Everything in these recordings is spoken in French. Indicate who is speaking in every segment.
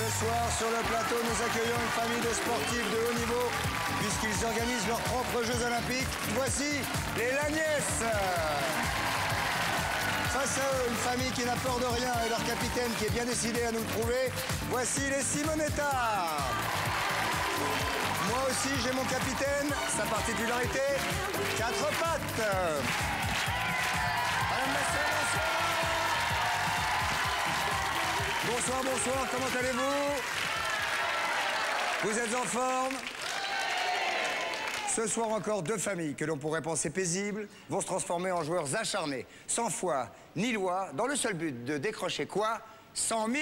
Speaker 1: Ce soir, sur le plateau, nous accueillons une famille de sportifs de haut niveau, puisqu'ils organisent leurs propres Jeux Olympiques. Voici les Lagnès. Face à eux, une famille qui n'a peur de rien et leur capitaine qui est bien décidé à nous le prouver. Voici les Simonetta. Moi aussi, j'ai mon capitaine. Sa particularité, 4 pattes. Madame Massel, bonsoir. Bonsoir, bonsoir. Comment allez-vous? Vous êtes en forme? Ce soir encore, deux familles que l'on pourrait penser paisibles vont se transformer en joueurs acharnés, sans foi ni loi, dans le seul but de décrocher quoi? 100 000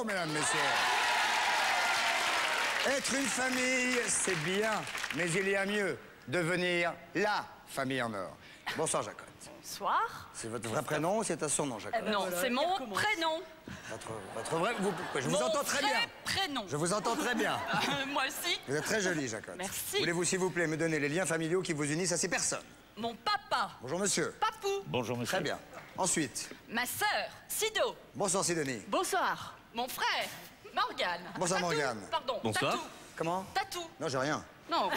Speaker 1: €, mesdames, messieurs. Être une famille, c'est bien, mais il y a mieux, devenir la famille en or. Bonsoir, Jacotte.
Speaker 2: Bonsoir.
Speaker 1: C'est votre vrai prénom ou c'est un surnom, Jacotte?
Speaker 2: Non, c'est mon prénom.
Speaker 1: Votre vrai... je vous entends très bien.
Speaker 2: Prénom.
Speaker 1: Je vous entends très bien.
Speaker 2: Moi aussi.
Speaker 1: Vous êtes très jolie, Jacotte.
Speaker 2: Merci.
Speaker 1: Voulez-vous, s'il vous plaît, me donner les liens familiaux qui vous unissent à ces personnes?
Speaker 2: Mon papa.
Speaker 1: Bonjour, monsieur.
Speaker 2: Papou.
Speaker 3: Bonjour, monsieur.
Speaker 1: Très bien. Ensuite,
Speaker 2: Ma sœur, Sido.
Speaker 1: bonsoir, Sidonie.
Speaker 2: Bonsoir. Mon frère, Morgane.
Speaker 1: Bonsoir,
Speaker 2: Tatou.
Speaker 1: Morgane.
Speaker 2: Pardon.
Speaker 3: Bonsoir.
Speaker 2: Tatou.
Speaker 1: Comment?
Speaker 2: Tatou.
Speaker 1: Non, j'ai rien.
Speaker 2: Non.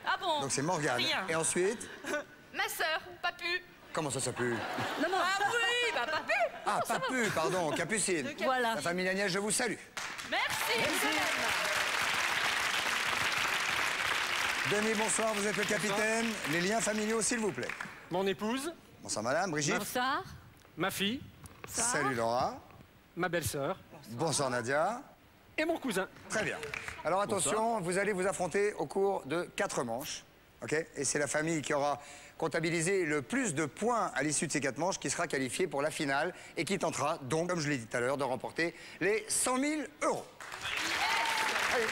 Speaker 2: Ah bon?
Speaker 1: Donc c'est Morgane.
Speaker 2: Rien.
Speaker 1: Et ensuite,
Speaker 2: Ma sœur, Papu.
Speaker 1: comment ça s'appelle?
Speaker 2: Non, non. Ah oui, bah Papu.
Speaker 1: Ah, Papu, pardon, Capucine.
Speaker 2: Voilà.
Speaker 1: La famille Agnès, je vous salue.
Speaker 2: Merci.
Speaker 1: Denis, bonsoir, vous êtes le capitaine. Les liens familiaux, s'il vous plaît.
Speaker 4: Mon épouse,
Speaker 1: Bonsoir, madame. Brigitte.
Speaker 2: Bonsoir.
Speaker 4: ma fille,
Speaker 1: Salut, Laura.
Speaker 4: ma belle-sœur
Speaker 1: Bonsoir, Nadia.
Speaker 4: et mon cousin.
Speaker 1: Très bien. Alors attention, vous allez vous affronter au cours de 4 manches. OK? Et c'est la famille qui aura comptabilisé le plus de points à l'issue de ces 4 manches qui sera qualifiée pour la finale et qui tentera donc, comme je l'ai dit tout à l'heure, de remporter les 100 000 €. Allez.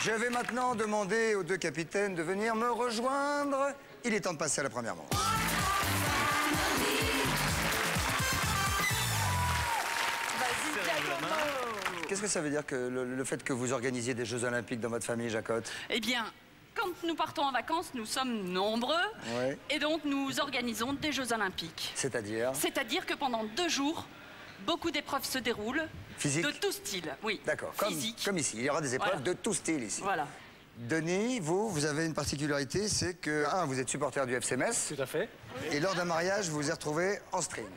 Speaker 1: Je vais maintenant demander aux deux capitaines de venir me rejoindre. Il est temps de passer à la première manche. Qu'est-ce que ça veut dire que le fait que vous organisiez des Jeux Olympiques dans votre famille, Jacotte?
Speaker 2: Eh bien, quand nous partons en vacances, nous sommes nombreux.
Speaker 1: Ouais.
Speaker 2: Et donc, nous organisons des Jeux Olympiques.
Speaker 1: C'est-à-dire?
Speaker 2: C'est-à-dire que pendant 2 jours, beaucoup d'épreuves se déroulent.
Speaker 1: Physique?
Speaker 2: De tout style, oui.
Speaker 1: D'accord,
Speaker 2: Physique.
Speaker 1: comme ici. Il y aura des épreuves
Speaker 2: Voilà.
Speaker 1: de tout style ici.
Speaker 2: Voilà.
Speaker 1: Denis, vous avez une particularité, c'est que, vous êtes supporter du FC Metz,
Speaker 4: Tout à fait.
Speaker 1: et lors d'un mariage, vous vous êtes retrouvé en string.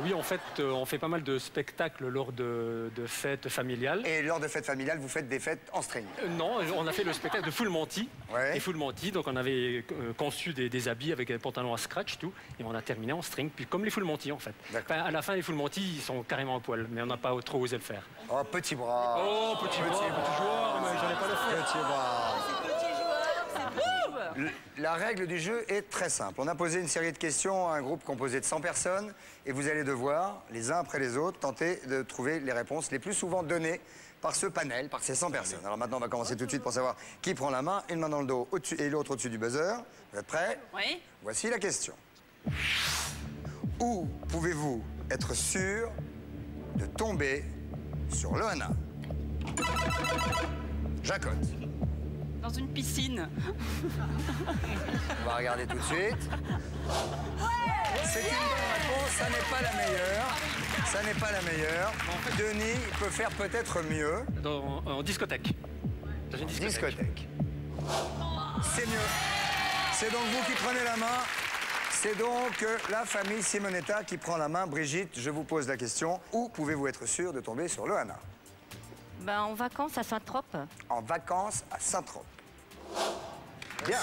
Speaker 4: Oui, en fait, on fait pas mal de spectacles lors de fêtes familiales.
Speaker 1: Et lors de fêtes familiales, vous faites des fêtes en string.
Speaker 4: Non, on a fait le spectacle de Full Monty.
Speaker 1: Ouais.
Speaker 4: Et Full Monty, donc on avait conçu des habits avec des pantalons à scratch, tout. Et on a terminé en string, puis comme les Full Monty, en fait.
Speaker 1: D'accord.
Speaker 4: Enfin, à la fin, les Full Monty, ils sont carrément en poil, mais on n'a pas trop osé le faire.
Speaker 1: Oh, petit bras.
Speaker 4: Oh, petit joueur, mais j'allais pas le faire.
Speaker 1: Petit bras.
Speaker 2: Ouh.
Speaker 1: La règle du jeu est très simple. On a posé une série de questions à un groupe composé de 100 personnes et vous allez devoir, les uns après les autres, tenter de trouver les réponses les plus souvent données par ce panel, par ces 100 personnes. Alors maintenant, on va commencer tout de suite pour savoir qui prend la main, une main dans le dos au-dessus et l'autre au-dessus du buzzer. Vous êtes prêts?
Speaker 2: Oui.
Speaker 1: Voici la question. Où pouvez-vous être sûr de tomber sur Loana? Jacotte.
Speaker 2: Dans une piscine.
Speaker 1: On va regarder tout de suite. C'est une bonne réponse, ça n'est pas la meilleure. Ça n'est pas la meilleure. Denis peut faire peut-être mieux.
Speaker 4: En discothèque. Dans une
Speaker 1: Discothèque. C'est mieux. C'est donc vous qui prenez la main. C'est donc la famille Simonetta qui prend la main. Brigitte, je vous pose la question. Où pouvez-vous être sûr de tomber sur Loana?
Speaker 5: Ben, en vacances à Saint-Trope.
Speaker 1: En vacances à Saint-Trope. Bien.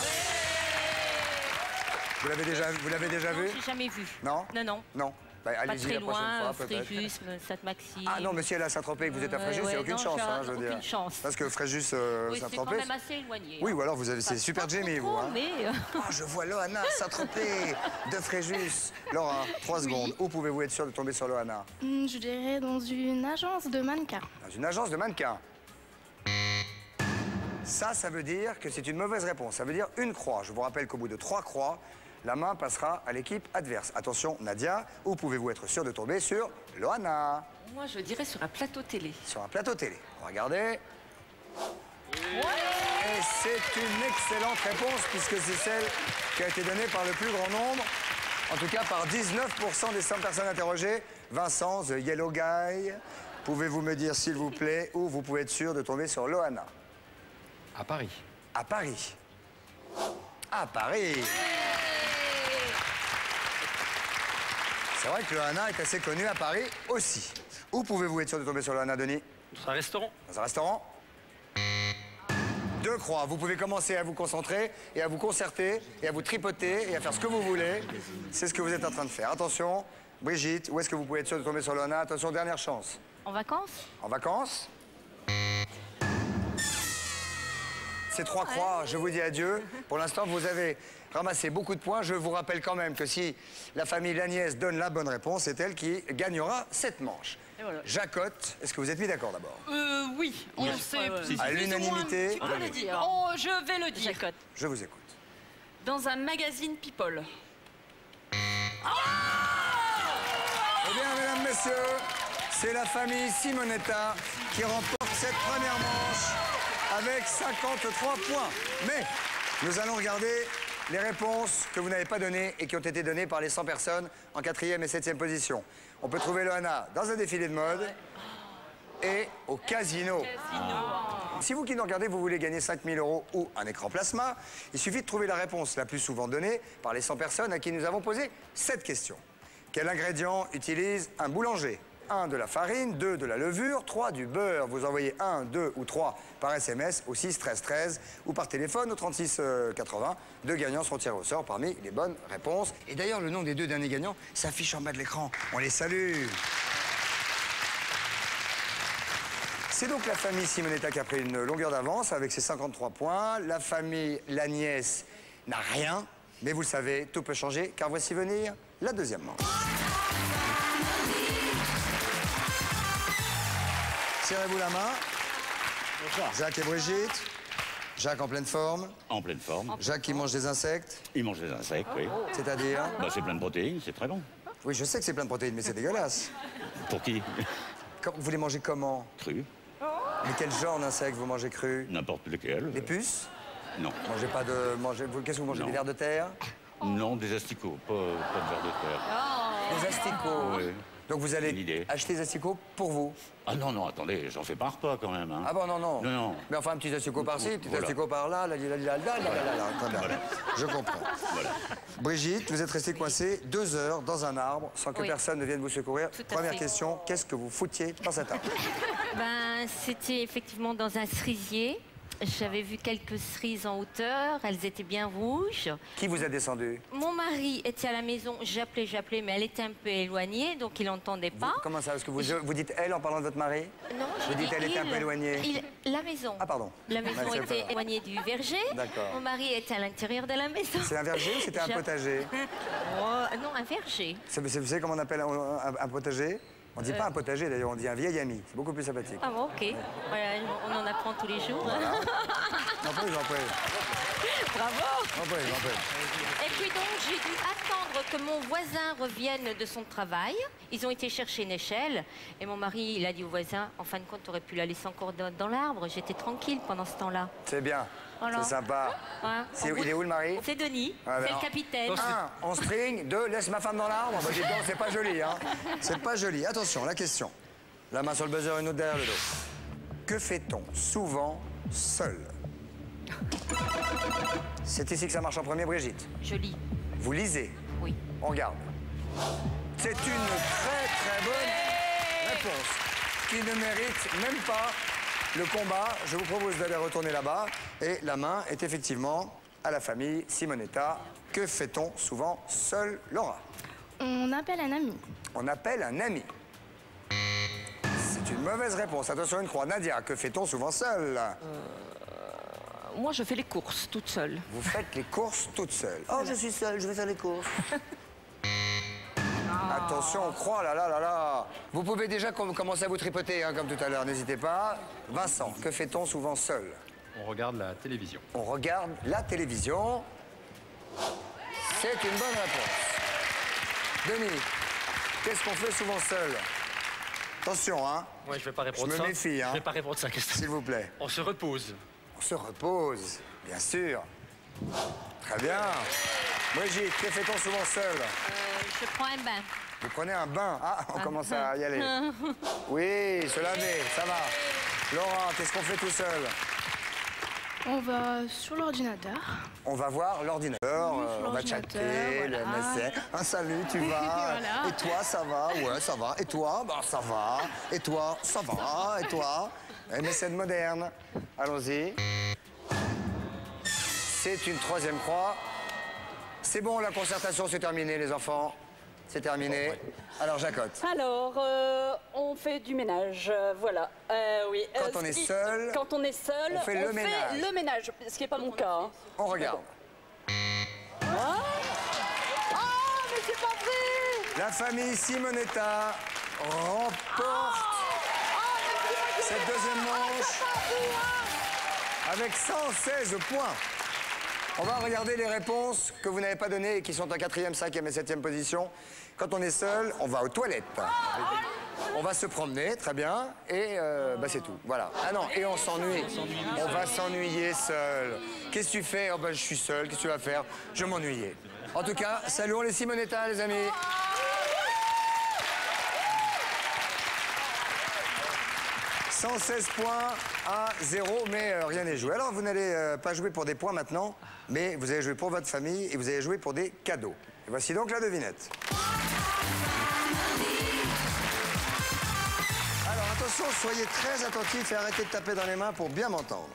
Speaker 1: Vous l'avez déjà vu?
Speaker 5: J'ai jamais vu.
Speaker 1: Non?
Speaker 5: Non, non.
Speaker 1: Non. Bah,
Speaker 5: Pas
Speaker 1: allez-y
Speaker 5: très
Speaker 1: la prochaine
Speaker 5: loin,
Speaker 1: fois, peut-être.
Speaker 5: Fréjus, Sainte-Maxime.
Speaker 1: Ah non, mais si elle est à Saint-Tropez et que vous êtes à Fréjus, c'est aucune
Speaker 5: non,
Speaker 1: chance,
Speaker 5: j'ai
Speaker 1: je veux dire.
Speaker 5: aucune chance.
Speaker 1: Parce que Fréjus,
Speaker 5: Oui, c'est quand
Speaker 1: Saint-Tropez...
Speaker 5: même assez éloigné.
Speaker 1: Oui, ou alors vous avez... C'est super Jamie, vous. Hein.
Speaker 5: Mais...
Speaker 1: Ah, je vois Loana, Saint-Tropez, de Fréjus. Laura, 3 secondes. Où pouvez-vous être sûr de tomber sur Loana?
Speaker 6: Je dirais dans une agence de mannequins.
Speaker 1: Dans une agence de mannequins. Ça veut dire que c'est une mauvaise réponse. Ça veut dire une croix. Je vous rappelle qu'au bout de 3 croix, la main passera à l'équipe adverse. Attention, Nadia, où pouvez-vous être sûr de tomber sur Loana?
Speaker 2: Moi, je dirais sur un plateau télé.
Speaker 1: Sur un plateau télé. On va regarder. Et c'est une excellente réponse puisque c'est celle qui a été donnée par le plus grand nombre. En tout cas, par 19% des 100 personnes interrogées. Vincent, The Yellow Guy, pouvez-vous me dire, s'il vous plaît, où vous pouvez être sûr de tomber sur Loana?
Speaker 4: À Paris.
Speaker 1: À Paris. À Paris. C'est vrai que Loana est assez connue à Paris aussi. Où pouvez-vous être sûr de tomber sur Loana, Denis?
Speaker 4: Dans un restaurant.
Speaker 1: Dans un restaurant? 2 croix. Vous pouvez commencer à vous concentrer et à vous concerter et à vous tripoter et à faire ce que vous voulez. C'est ce que vous êtes en train de faire. Attention, Brigitte, où est-ce que vous pouvez être sûr de tomber sur Loana? Attention, dernière chance.
Speaker 5: En vacances?
Speaker 1: En vacances? C'est 3 croix, je vous dis adieu. Pour l'instant, vous avez ramassé beaucoup de points. Je vous rappelle quand même que si la famille Lagnès donne la bonne réponse, c'est elle qui gagnera cette manche.
Speaker 2: Voilà.
Speaker 1: Jacotte, est-ce que vous êtes mis d'accord d'abord?
Speaker 2: Oui, on sait plus
Speaker 1: À
Speaker 2: ou moins
Speaker 1: l'unanimité,
Speaker 2: tu peux le dire. Oh, je vais le dire.
Speaker 5: Jacotte.
Speaker 1: je vous écoute.
Speaker 2: Dans un magazine People.
Speaker 1: Eh bien, mesdames, messieurs, c'est la famille Simonetta qui remporte cette première manche avec 53 points. Mais nous allons regarder les réponses que vous n'avez pas données et qui ont été données par les 100 personnes en 4e et 7e position. On peut trouver Loana dans un défilé de mode et au casino. Si vous qui nous regardez, vous voulez gagner 5 000 € ou un écran plasma, il suffit de trouver la réponse la plus souvent donnée par les 100 personnes à qui nous avons posé cette question. Quel ingrédient utilise un boulanger? 1, de la farine, 2, de la levure, 3, du beurre. Vous envoyez 1, 2 ou 3 par SMS au 6 13 13 ou par téléphone au 36 80. 2 gagnants seront tirés au sort parmi les bonnes réponses. Et d'ailleurs, le nom des 2 derniers gagnants s'affiche en bas de l'écran. On les salue. C'est donc la famille Simonetta qui a pris une longueur d'avance avec ses 53 points. La famille Lagnès n'a rien, mais vous le savez, tout peut changer, car voici venir la deuxième manche. Serrez-vous la main.
Speaker 3: Bonsoir.
Speaker 1: Jacques et Brigitte. Jacques en pleine forme.
Speaker 3: En pleine forme.
Speaker 1: Jacques qui mange des insectes.
Speaker 3: Il mange des insectes, oui.
Speaker 1: C'est-à-dire?
Speaker 3: Bah, c'est plein de protéines, c'est très bon.
Speaker 1: Oui, je sais que c'est plein de protéines, mais c'est dégueulasse.
Speaker 3: Pour qui?
Speaker 1: Vous les mangez comment?
Speaker 3: Cru.
Speaker 1: Mais quel genre d'insectes vous mangez cru?
Speaker 3: N'importe lequel.
Speaker 1: Les puces?
Speaker 3: Non.
Speaker 1: Mangez pas de... Qu'est-ce que vous mangez?
Speaker 3: Non.
Speaker 1: Des vers de terre?
Speaker 3: Non, des asticots, pas de verre de terre.
Speaker 1: Des asticots?
Speaker 3: Oui.
Speaker 1: Donc vous
Speaker 3: Une
Speaker 1: allez
Speaker 3: idée.
Speaker 1: acheter des asticots pour vous?
Speaker 3: Ah non, non, attendez, j'en fais pas un repas quand même. Hein.
Speaker 1: Ah bon, non, non.
Speaker 3: Non, non.
Speaker 1: Mais enfin, un petit asticot par-ci, un petit
Speaker 3: Voilà.
Speaker 1: asticot par-là, très bien. Je comprends.
Speaker 3: Voilà.
Speaker 1: Brigitte, vous êtes restée coincée 2 heures dans un arbre sans que
Speaker 5: Oui.
Speaker 1: personne ne vienne vous secourir.
Speaker 5: Tout à
Speaker 1: Première
Speaker 5: fait.
Speaker 1: question, qu'est-ce que vous foutiez dans cet arbre?
Speaker 5: Ben, c'était effectivement dans un cerisier. J'avais vu quelques cerises en hauteur, elles étaient bien rouges.
Speaker 1: Qui vous a descendu?
Speaker 5: Mon mari était à la maison, j'appelais, mais elle était un peu éloignée, donc il n'entendait pas.
Speaker 1: Comment ça? Parce que vous dites elle en parlant de votre mari?
Speaker 5: Non,
Speaker 1: Vous
Speaker 5: je
Speaker 1: dites
Speaker 5: dis
Speaker 1: elle était un peu éloignée.
Speaker 5: La maison.
Speaker 1: Ah, pardon.
Speaker 5: La maison
Speaker 1: Ouais, c'est pas
Speaker 5: était
Speaker 1: grave.
Speaker 5: éloignée du verger.
Speaker 1: D'accord.
Speaker 5: Mon mari était à l'intérieur de la maison.
Speaker 1: C'est un verger ou c'était un
Speaker 5: J'a-
Speaker 1: potager?
Speaker 5: Oh, non, un verger.
Speaker 1: Vous savez comment on appelle un potager? On dit pas un potager d'ailleurs, on dit un vieil ami. C'est beaucoup plus sympathique.
Speaker 5: Ah bon, ok. Voilà, on en apprend tous les jours.
Speaker 1: J'en prie, j'en prie.
Speaker 5: Bravo.
Speaker 1: J'en prie, j'en prie.
Speaker 5: Et puis donc, j'ai dû attendre que mon voisin revienne de son travail. Ils ont été chercher une échelle. Et mon mari, il a dit au voisin, en fin de compte, tu aurais pu la laisser encore dans l'arbre. J'étais tranquille pendant ce temps-là.
Speaker 1: C'est bien.
Speaker 5: Voilà.
Speaker 1: C'est sympa.
Speaker 5: Hein,
Speaker 1: Il est où le mari?
Speaker 5: C'est Denis,
Speaker 1: Ah, ben
Speaker 5: c'est
Speaker 1: alors.
Speaker 5: le capitaine.
Speaker 1: 1, en string. 2, laisse ma femme dans l'arbre. Bah, dis donc, c'est pas joli, hein. C'est pas joli. Attention, la question. La main sur le buzzer, une autre derrière le dos. Que fait-on souvent seul? C'est ici que ça marche en premier, Brigitte.
Speaker 5: Je lis,
Speaker 1: Vous lisez.
Speaker 5: oui.
Speaker 1: On regarde. C'est une très très bonne réponse qui ne mérite même pas le combat. Je vous propose d'aller retourner là-bas. Et la main est effectivement à la famille Simonetta. Que fait-on souvent seul, Laura?
Speaker 6: On appelle un ami.
Speaker 1: On appelle un ami. C'est une mauvaise réponse. Attention, une croix. Nadia, que fait-on souvent seul?
Speaker 2: Moi, je fais les courses toute seule.
Speaker 1: Vous faites les courses toute seule. Oh, je suis seule, je vais faire les courses. Attention, on croit, là, là, là, là. Vous pouvez déjà commencer à vous tripoter, hein, comme tout à l'heure, n'hésitez pas. Vincent, que fait-on souvent seul?
Speaker 4: On regarde la télévision.
Speaker 1: On regarde la télévision. C'est une bonne réponse. Denis, qu'est-ce qu'on fait souvent seul? Attention, hein,
Speaker 4: Moi, je vais pas répondre
Speaker 1: Je me
Speaker 4: ça.
Speaker 1: méfie, hein.
Speaker 4: Je vais pas répondre ça, question.
Speaker 1: s'il vous plaît.
Speaker 4: On se repose.
Speaker 1: On se repose, bien sûr. Très bien. Brigitte, que fait-on souvent seul?
Speaker 5: Je prends un bain.
Speaker 1: Vous prenez un bain. Ah, on commence à y aller. Oui, se laver, ça va. Laurent, qu'est-ce qu'on fait tout seul?
Speaker 6: On va sur l'ordinateur.
Speaker 1: On va voir l'ordinateur, on va chatter, le MSN. Ah, salut, tu vas?
Speaker 6: Voilà.
Speaker 1: Et toi, ça va? Ouais, ça va. Et toi? Bah, ça va. Et toi? Ça va. Et toi? MSN moderne. Allons-y. C'est une troisième croix. C'est bon, la concertation, c'est terminé, les enfants. C'est terminé. Alors, Jacotte.
Speaker 7: Alors, on fait du ménage, voilà. Oui.
Speaker 1: Quand on est seul,
Speaker 7: quand on est seul,
Speaker 1: on fait le ménage.
Speaker 7: le ménage, ce qui n'est pas mon cas. Hein.
Speaker 1: On regarde.
Speaker 7: Ah, mais c'est pas vrai!
Speaker 1: La famille Simonetta remporte cette deuxième manche avec 116 points. On va regarder les réponses que vous n'avez pas données et qui sont en 4e, 5e et 7e position. Quand on est seul, on va aux toilettes. On va se promener, très bien, et bah c'est tout. Voilà. Ah non, et on s'ennuie. On va s'ennuyer seul. Qu'est-ce que tu fais? Oh bah je suis seul, qu'est-ce que tu vas faire? Je vais m'ennuyer. En tout cas, saluons les Simonetta, les amis. « 116 points à 0, mais rien n'est joué. Alors, vous n'allez pas jouer pour des points maintenant, mais vous allez jouer pour votre famille et vous allez jouer pour des cadeaux. Et voici donc la devinette. Alors, attention, soyez très attentifs et arrêtez de taper dans les mains pour bien m'entendre.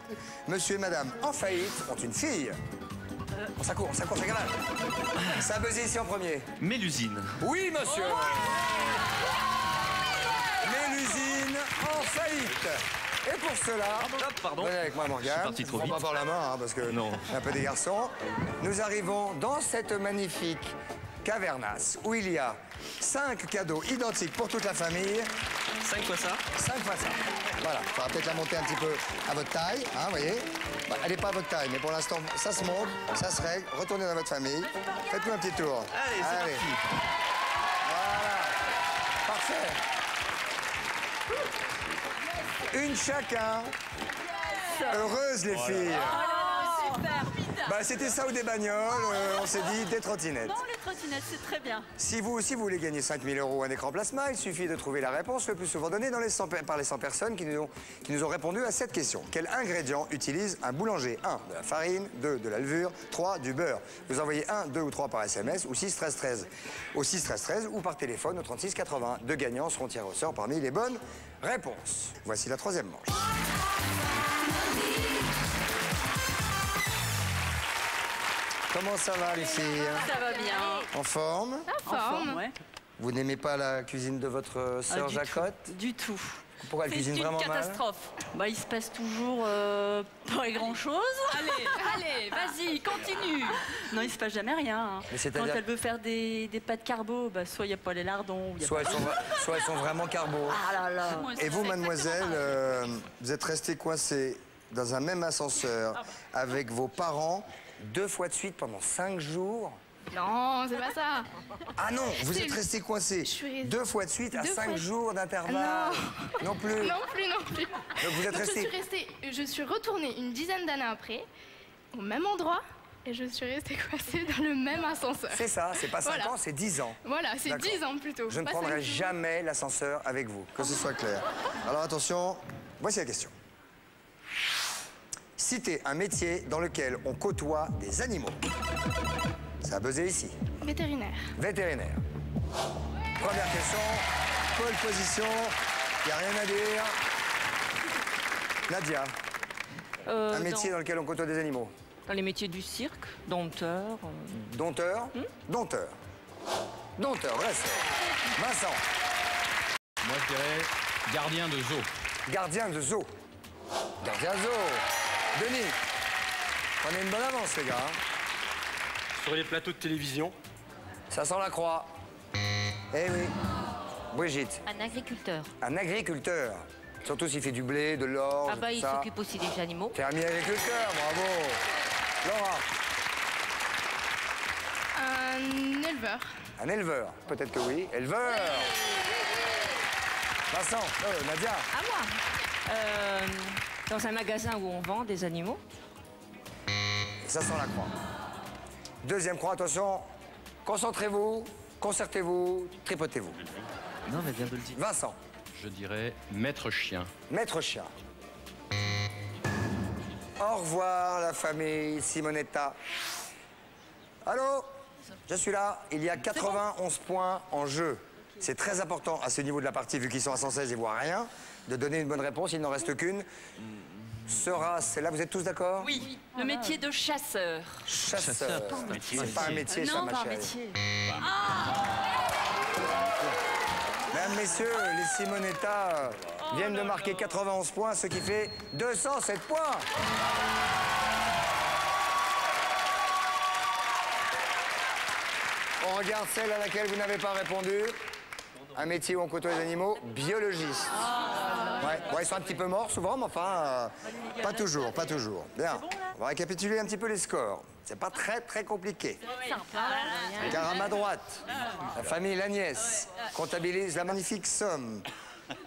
Speaker 1: Monsieur et madame en faillite ont une fille. Ça court, c'est grave. Ça a buzzé ici en premier.
Speaker 3: Mélusine.
Speaker 1: Oui, monsieur. Mélusine en faillite. Et pour cela,
Speaker 3: Pardon.
Speaker 1: venez avec moi, Morgane.
Speaker 3: Je suis parti trop
Speaker 1: Prends
Speaker 3: vite.
Speaker 1: pas par la main, hein, parce que
Speaker 3: Non.
Speaker 1: y a un peu des garçons. Nous arrivons dans cette magnifique cavernasse où il y a 5 cadeaux identiques pour toute la famille.
Speaker 3: 5 fois ça.
Speaker 1: 5 fois ça. Voilà, il faudra peut-être la monter un petit peu à votre taille, hein, vous voyez. Bah, elle n'est pas à votre taille, mais pour l'instant, ça se monte, ça se règle. Retournez dans votre famille. Faites-nous un petit tour.
Speaker 3: Allez, c'est parti.
Speaker 1: Voilà. Parfait. Une chacun. Heureuses les filles. Bah, c'était ça ou des bagnoles, on s'est dit des trottinettes.
Speaker 2: Non, les trottinettes, c'est très bien.
Speaker 1: Si vous aussi vous voulez gagner 5 000 € un écran plasma, il suffit de trouver la réponse le plus souvent donnée dans par les 100 personnes qui nous ont répondu à cette question. Quel ingrédient utilise un boulanger? 1. De la farine, 2. De la levure, 3. Du beurre. Vous envoyez 1, 2 ou 3 par SMS ou 6 13 13 au 6 13 13 ou par téléphone au 36 80. 2 gagnants seront tirés au sort parmi les bonnes réponses. Voici la troisième manche. Comment ça va les filles?
Speaker 2: Ça va bien.
Speaker 1: En forme?
Speaker 2: En forme, ouais.
Speaker 1: Vous n'aimez pas la cuisine de votre sœur
Speaker 2: du
Speaker 1: Jacotte?
Speaker 2: Du tout.
Speaker 1: Pourquoi elle cuisine vraiment
Speaker 2: C'est une
Speaker 1: mal?
Speaker 2: catastrophe. Bah, il se passe toujours pas grand-chose. Allez, vas-y, continue. Non, il se passe jamais rien. Hein.
Speaker 1: Mais c'est-à-dire-
Speaker 2: Quand elle veut faire des pâtes carbo, bah, soit il n'y a pas les lardons, ou il y a
Speaker 1: Soit elles sont vraiment carbo.
Speaker 2: Ah là là.
Speaker 1: Et vous, mademoiselle, vous êtes restée coincée dans un même ascenseur avec vos parents 2 fois de suite pendant 5 jours?
Speaker 6: Non, c'est pas ça.
Speaker 1: Ah non, vous
Speaker 6: C'est-
Speaker 1: êtes resté coincé
Speaker 6: Je suis restée
Speaker 1: 2 fois de suite à
Speaker 6: 2
Speaker 1: 5
Speaker 6: fois-
Speaker 1: jours d'intervalle? Non plus.
Speaker 6: Non plus, non plus.
Speaker 1: Donc vous êtes
Speaker 6: Donc,
Speaker 1: resté.
Speaker 6: je suis retournée une dizaine d'années après, au même endroit, et je suis restée coincée dans le même ascenseur.
Speaker 1: C'est ça, c'est pas 5
Speaker 6: Voilà.
Speaker 1: ans, c'est 10 ans.
Speaker 6: Voilà, c'est
Speaker 1: D'accord.
Speaker 6: 10 ans plutôt.
Speaker 1: Je ne
Speaker 6: pas
Speaker 1: prendrai
Speaker 6: 5 jours.
Speaker 1: jamais l'ascenseur avec vous, que ce soit clair. Alors attention, voici la question. Citez un métier dans lequel on côtoie des animaux. Ça a buzzé ici.
Speaker 6: Vétérinaire.
Speaker 1: Vétérinaire. Première question, pole position, il n'y a rien à dire. Nadia, un métier dans lequel on côtoie des animaux.
Speaker 2: Dans les métiers du cirque, dompteur.
Speaker 1: Dompteur. Dompteur. Dompteur, vrai c'est. Vincent,
Speaker 3: Moi, je dirais gardien de zoo.
Speaker 1: gardien de zoo. Gardien de zoo. Denis, prenez une bonne avance les gars. Hein.
Speaker 4: Sur les plateaux de télévision.
Speaker 1: Ça sent la croix. Eh oui. Brigitte,
Speaker 5: Un agriculteur.
Speaker 1: un agriculteur. Surtout s'il fait du blé, de l'orge,
Speaker 5: Ah bah,
Speaker 1: tout
Speaker 5: il
Speaker 1: ça.
Speaker 5: s'occupe aussi des animaux.
Speaker 1: Fermier agriculteur, bravo. Laura,
Speaker 6: Un éleveur.
Speaker 1: un éleveur. Peut-être que oui. Éleveur. Vincent, Nadia.
Speaker 2: À moi. Dans un magasin où on vend des animaux.
Speaker 1: Ça sent la croix. Deuxième croix, attention. Concentrez-vous, concertez-vous, tripotez-vous.
Speaker 8: Non, mais viens de le dire.
Speaker 1: Vincent.
Speaker 3: Je dirais maître chien.
Speaker 1: Maître chien. Au revoir, la famille Simonetta. Allô? Je suis là. Il y a 91 points en jeu. C'est très important à ce niveau de la partie, vu qu'ils sont à 116 et voient rien, de donner une bonne réponse. Il n'en reste qu'une. Sera, c'est là, vous êtes tous d'accord?
Speaker 2: Oui, le métier de chasseur.
Speaker 1: Chasseur. C'est pas un métier, ça,
Speaker 2: Non,
Speaker 1: ma
Speaker 2: pas un
Speaker 1: chérie.
Speaker 2: métier.
Speaker 1: Mesdames, messieurs, les Simonetta viennent de marquer 91 points, ce qui fait 207 points. On regarde celle à laquelle vous n'avez pas répondu. Un métier où on côtoie les animaux, biologiste. Ouais, bon, ils sont un petit peu morts souvent, mais enfin, pas toujours, pas toujours. Bien, on va récapituler un petit peu les scores. C'est pas très compliqué. Car à ma droite, la famille Lagnès comptabilise la magnifique somme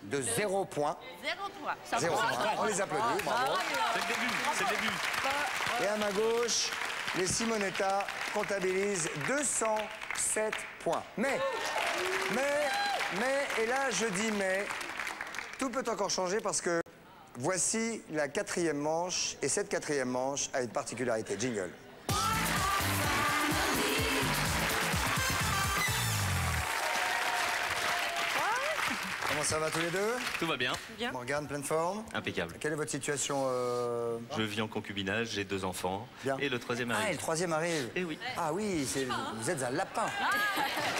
Speaker 1: de 0 points.
Speaker 2: 0 points.
Speaker 1: 0 points. On les applaudit, bravo.
Speaker 3: C'est le début, c'est le début.
Speaker 1: Et à ma gauche, les Simonetta comptabilisent 207 points. Mais, et là je dis mais, tout peut encore changer parce que voici la 4e manche, et cette 4e manche a une particularité. Jingle. Comment ça va tous les deux?
Speaker 8: Tout va bien.
Speaker 1: Morgane, pleine forme?
Speaker 8: Impeccable.
Speaker 1: Quelle est votre situation
Speaker 8: Je vis en concubinage, j'ai 2 enfants.
Speaker 1: Bien.
Speaker 8: Et le 3e arrive.
Speaker 1: Ah, et le 3e arrive.
Speaker 8: Eh oui.
Speaker 1: Ah oui, vous êtes un lapin.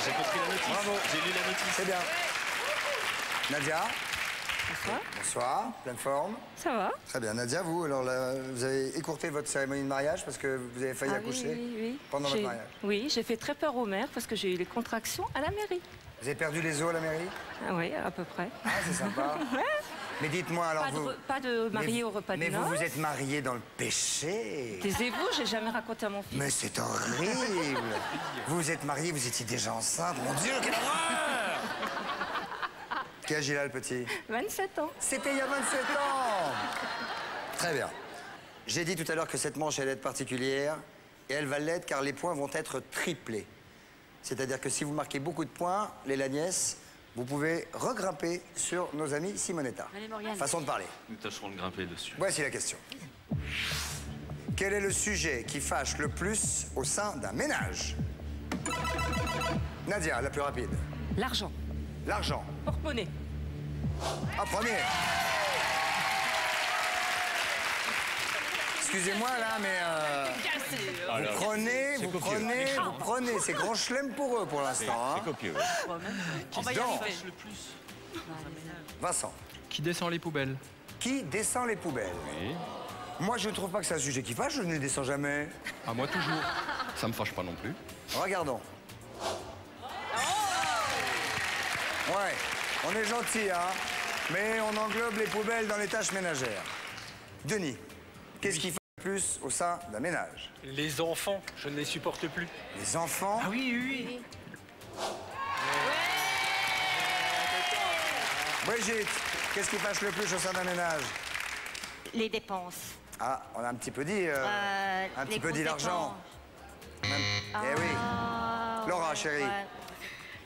Speaker 8: J'ai compris la notice.
Speaker 1: Bravo.
Speaker 8: J'ai lu la notice.
Speaker 1: C'est bien. Nadia?
Speaker 9: Bonsoir.
Speaker 1: Bonsoir, pleine forme.
Speaker 9: Ça va?
Speaker 1: Très bien. Nadia, vous, alors là, vous avez écourté votre cérémonie de mariage parce que vous avez failli accoucher pendant votre mariage.
Speaker 9: Oui, j'ai fait très peur aux mères parce que j'ai eu les contractions à la mairie.
Speaker 1: Vous avez perdu les os à la mairie?
Speaker 9: Ah oui, à peu près.
Speaker 1: Ah, c'est sympa. Mais dites-moi, alors
Speaker 9: Pas de mariée au repas de
Speaker 1: Mais
Speaker 9: noces.
Speaker 1: vous êtes mariée dans le péché.
Speaker 9: Taisez-vous, j'ai jamais raconté à mon fils.
Speaker 1: Mais c'est horrible. Vous êtes mariée, vous étiez déjà enceinte. Mon Dieu, quelle horreur! Quel âge il a, le petit?
Speaker 9: 27 ans.
Speaker 1: C'était il y a 27 ans. Très bien. J'ai dit tout à l'heure que cette manche allait être particulière, et elle va l'être car les points vont être triplés. C'est-à-dire que si vous marquez beaucoup de points, les Lagnès, vous pouvez regrimper sur nos amis Simonetta.
Speaker 2: Allez, Morgane.
Speaker 1: Façon de parler.
Speaker 8: Nous tâcherons de grimper dessus.
Speaker 1: Voici la question. Quel est le sujet qui fâche le plus au sein d'un ménage? Nadia, la plus rapide.
Speaker 9: L'argent.
Speaker 1: L'argent.
Speaker 9: Porte-monnaie.
Speaker 1: Ah, premier. Excusez-moi là, mais vous prenez. C'est grand chelem pour eux pour l'instant.
Speaker 3: C'est
Speaker 1: Hein.
Speaker 3: copieux.
Speaker 2: On va y arriver.
Speaker 1: Vincent.
Speaker 10: Qui descend les poubelles?
Speaker 1: Qui descend les poubelles?
Speaker 3: Oui.
Speaker 1: Moi, je ne trouve pas que c'est un sujet qui fâche, je ne les descends jamais.
Speaker 10: Ah, moi toujours. Ça me fâche pas non plus.
Speaker 1: Regardons. Ouais, on est gentil, hein, mais on englobe les poubelles dans les tâches ménagères. Denis, qu'est-ce qui fâche le plus au sein d'un ménage?
Speaker 4: Les enfants, je ne les supporte plus.
Speaker 1: Les enfants?
Speaker 4: Ah oui.
Speaker 1: Brigitte, qu'est-ce qui fâche le plus au sein d'un ménage?
Speaker 5: Les dépenses.
Speaker 1: Ah, on a un petit peu dit, un petit peu dit l'argent. Eh oui. Laura, chérie.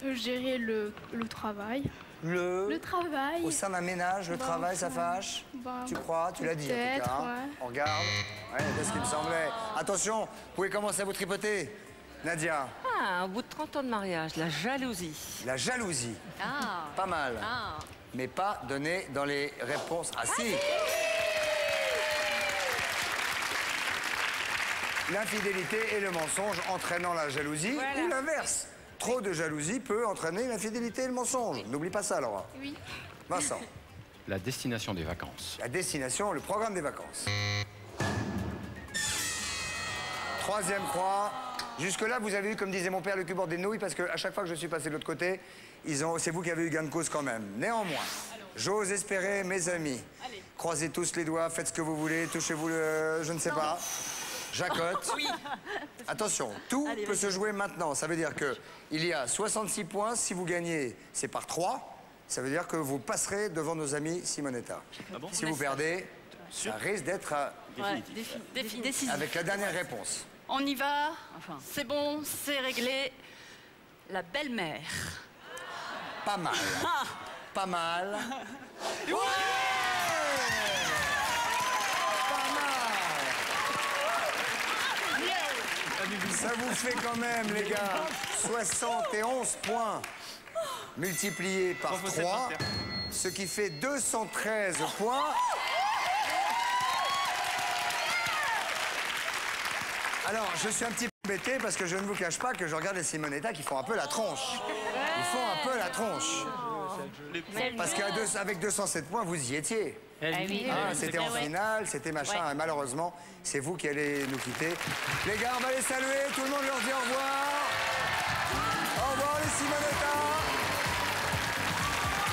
Speaker 6: Je dirais le travail.
Speaker 1: Le
Speaker 6: travail.
Speaker 1: Au sein d'un ménage, le travail, ça fâche? Tu crois? Tu l'as dit en tout cas. Hein.
Speaker 6: Ouais.
Speaker 1: On regarde. Ouais, c'est ce qui me semblait. Attention, vous pouvez commencer à vous tripoter. Nadia.
Speaker 9: Ah, au bout de 30 ans de mariage, la jalousie.
Speaker 1: La jalousie.
Speaker 5: Ah.
Speaker 1: Pas mal.
Speaker 5: Ah.
Speaker 1: Mais pas donné dans les réponses. Ah si! L'infidélité et le mensonge entraînant la jalousie ou l'inverse. Trop de jalousie peut entraîner l'infidélité et le mensonge. N'oublie pas ça, Laura.
Speaker 6: Oui.
Speaker 1: Vincent.
Speaker 10: La destination des vacances.
Speaker 1: La destination, le programme des vacances. Troisième croix. Jusque-là, vous avez eu, comme disait mon père, le cul bord des nouilles, parce qu'à chaque fois que je suis passé de l'autre côté, c'est vous qui avez eu gain de cause quand même. Néanmoins, j'ose espérer, mes amis, croisez tous les doigts, faites ce que vous voulez, touchez-vous le... je ne sais pas. Jacotte.
Speaker 2: Oui.
Speaker 1: Attention, tout peut se jouer maintenant. Ça veut dire qu'il y a 66 points. Si vous gagnez, c'est par 3. Ça veut dire que vous passerez devant nos amis Simonetta.
Speaker 8: Ah bon?
Speaker 1: Si vous perdez, ça risque d'être
Speaker 2: Décisif.
Speaker 1: avec la dernière réponse.
Speaker 2: On y va. Enfin, c'est bon, c'est réglé. La belle-mère.
Speaker 1: Pas mal. Pas mal.
Speaker 2: Ouais.
Speaker 1: Pas mal. Ça vous fait quand même, les gars, 71 points multipliés par 3, ce qui fait 213 points. Alors, je suis un petit peu embêté parce que je ne vous cache pas que je regarde les Simonetta qui font un peu la tronche. Ils font un peu la tronche. Parce qu'avec 207 points, vous y étiez. C'était en finale, c'était machin. Et malheureusement, c'est vous qui allez nous quitter. Les gars, on va les saluer. Tout le monde leur dit au revoir. Au revoir, les Simonetta.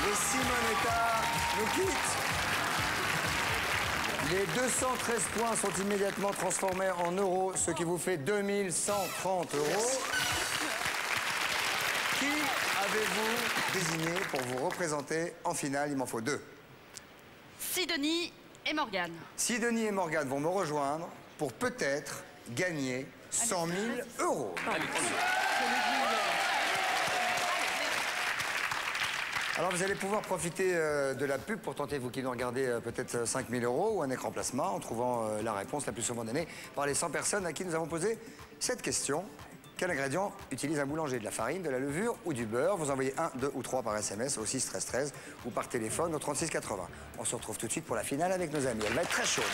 Speaker 1: Les Simonetta nous quittent. Les 213 points sont immédiatement transformés en euros, ce qui vous fait 2130 euros. Qui avez-vous désigné pour vous représenter en finale? Il m'en faut 2.
Speaker 2: Sidonie et Morgane.
Speaker 1: Sidonie et Morgane vont me rejoindre pour peut-être gagner 100 000 euros. Alors vous allez pouvoir profiter de la pub pour tenter, vous qui nous regardez, peut-être 5 000 euros ou un écran plasma en trouvant la réponse la plus souvent donnée par les 100 personnes à qui nous avons posé cette question. Quel ingrédient utilise un boulanger? De la farine, de la levure ou du beurre? Vous envoyez 1, 2 ou 3 par SMS au 6 13 13 ou par téléphone au 36 80. On se retrouve tout de suite pour la finale avec nos amis. Elle va être très chaude.